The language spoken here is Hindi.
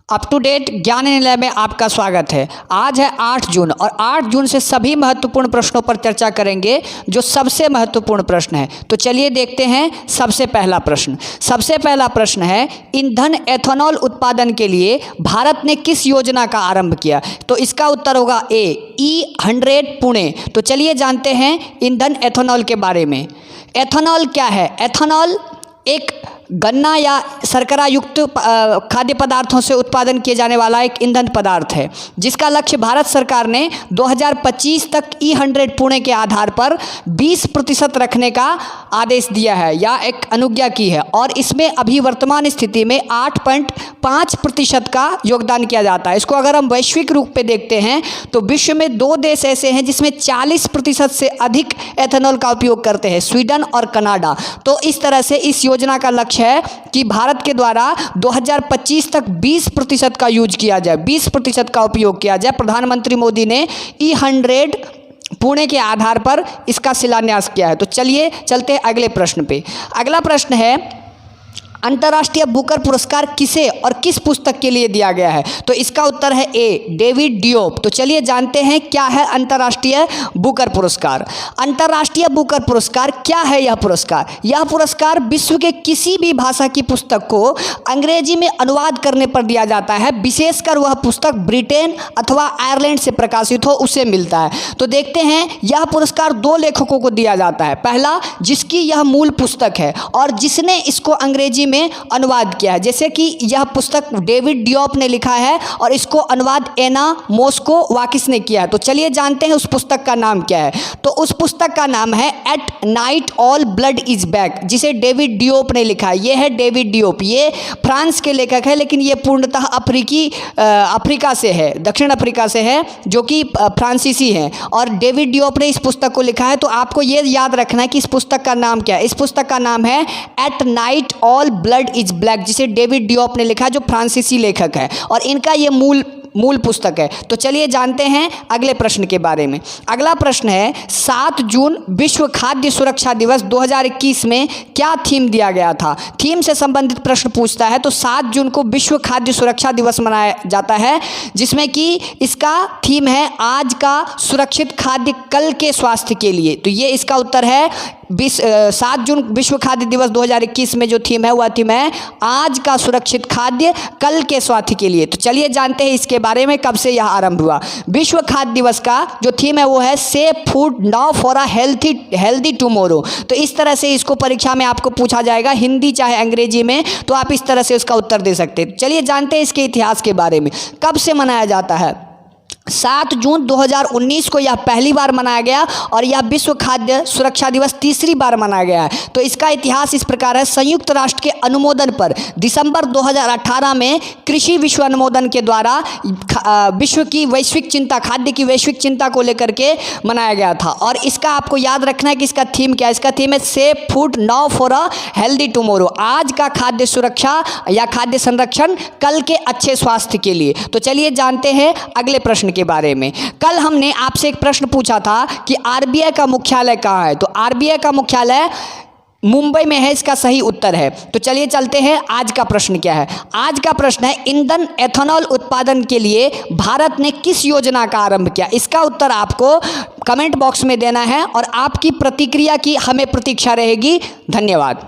अप टू डेट ज्ञान निलय में आपका स्वागत है। आज है 8 जून और 8 जून से सभी महत्वपूर्ण प्रश्नों पर चर्चा करेंगे जो सबसे महत्वपूर्ण प्रश्न है। तो चलिए देखते हैं सबसे पहला प्रश्न है ईंधन एथेनॉल उत्पादन के लिए भारत ने किस योजना का आरंभ किया। तो इसका उत्तर होगा ए E100 पुणे। तो चलिए जानते हैं ईंधन एथेनॉल के बारे में। एथेनॉल क्या है? एथेनॉल एक गन्ना या शर्करा युक्त खाद्य पदार्थों से उत्पादन किए जाने वाला एक ईंधन पदार्थ है, जिसका लक्ष्य भारत सरकार ने 2025 तक E100 पुणे के आधार पर 20% रखने का आदेश दिया है या एक अनुज्ञा की है। और इसमें अभी वर्तमान स्थिति में 8.5% का योगदान किया जाता है। इसको अगर हम वैश्विक रूप पे देखते हैं तो विश्व में 2 देश ऐसे हैं जिसमें 40% से अधिक एथेनॉल का उपयोग करते हैं, स्वीडन और कनाडा। तो इस तरह से इस योजना का लक्ष्य है कि भारत के द्वारा 2025 तक 20% का यूज किया जाए, 20% का उपयोग किया जाए। प्रधानमंत्री मोदी ने E100 पुणे के आधार पर इसका शिलान्यास किया है। तो चलिए चलते हैं अगले प्रश्न पे। अगला प्रश्न है अंतर्राष्ट्रीय बुकर पुरस्कार किसे और किस पुस्तक के लिए दिया गया है। तो इसका उत्तर है ए डेविड डियोप। तो चलिए जानते हैं क्या है अंतर्राष्ट्रीय बुकर पुरस्कार। अंतर्राष्ट्रीय बुकर पुरस्कार क्या है? यह पुरस्कार विश्व के किसी भी भाषा की पुस्तक को अंग्रेजी में अनुवाद करने पर दिया जाता है, विशेषकर वह पुस्तक ब्रिटेन अथवा आयरलैंड से प्रकाशित हो उसे मिलता है। तो देखते हैं यह पुरस्कार 2 लेखकों को दिया जाता है। पहला, जिसकी यह मूल पुस्तक है और जिसने इसको अंग्रेजी में अनुवाद किया है, जैसे कि यह पुस्तक डेविड डियोप ने लिखा है और इसको अनुवाद एना मोस्कोवाकिस ने किया है। तो चलिए जानते हैं उस पुस्तक का नाम क्या है। तो उस पुस्तक का नाम है at night all blood is back, जिसे डेविड डियोप ने लिखा है। ये है डेविड डियोप, ये फ्रांस के लेखक है, लेकिन ये पूर्णतः अफ्रीका से है, दक्षिण अफ्रीका से है, जो कि फ्रांसीसी हैं। और डेविड डियोप ने इस पुस्तक को लिखा है। तो आपको ये याद रखना है कि इस पुस्तक का नाम क्या है। इस पुस्तक का नाम है at night all blood is black, जिसे डेविड डियोप ने लिखा, जो फ्रांसीसी लेखक है और इनका ये मूल पुस्तक है। तो चलिए जानते हैं अगले प्रश्न के बारे में। अगला प्रश्न है 7 जून विश्व खाद्य सुरक्षा दिवस 2021 में क्या थीम दिया गया था। थीम से संबंधित प्रश्न पूछता है। तो 7 जून को विश्व खाद्य सुरक्षा दिवस मनाया जाता है, जिसमें कि इसका थीम है आज का सुरक्षित खाद्य कल के स्वास्थ्य के लिए। तो ये इसका उत्तर है। 7 जून विश्व खाद्य दिवस 2021 में जो थीम है वह थीम है आज का सुरक्षित खाद्य कल के स्वास्थ्य के लिए। तो चलिए जानते हैं इसके बारे में, कब से यह आरंभ हुआ। विश्व खाद्य दिवस का जो थीम है वो है safe food now for a healthy tomorrow. तो इस तरह से इसको परीक्षा में आपको पूछा जाएगा, हिंदी चाहे अंग्रेजी में, तो आप इस तरह से उसका उत्तर दे सकते हैं। चलिए जानते हैं इसके इतिहास के बारे में, कब से मनाया जाता है। 7 जून 2019 को यह पहली बार मनाया गया और यह विश्व खाद्य सुरक्षा दिवस तीसरी बार मनाया गया है। तो इसका इतिहास इस प्रकार है। संयुक्त राष्ट्र के अनुमोदन पर दिसंबर 2018 में कृषि विश्व अनुमोदन के द्वारा विश्व की वैश्विक चिंता, खाद्य की वैश्विक चिंता को लेकर के मनाया गया था। और इसका आपको याद रखना है कि इसका थीम क्या है। इसका थीम है safe food now for a healthy tomorrow, आज का खाद्य सुरक्षा या खाद्य संरक्षण कल के अच्छे स्वास्थ्य के लिए। तो चलिए जानते हैं अगले प्रश्न के बारे में। कल हमने आपसे एक प्रश्न पूछा था कि आरबीआई का मुख्यालय कहाँ है। तो आरबीआई का मुख्यालय मुंबई में है, इसका सही उत्तर है। तो चलिए चलते हैं आज का प्रश्न क्या है। आज का प्रश्न है ईंधन एथेनॉल उत्पादन के लिए भारत ने किस योजना का आरंभ किया। इसका उत्तर आपको कमेंट बॉक्स में देना है और आपकी प्रतिक्रिया की हमें प्रतीक्षा रहेगी। धन्यवाद।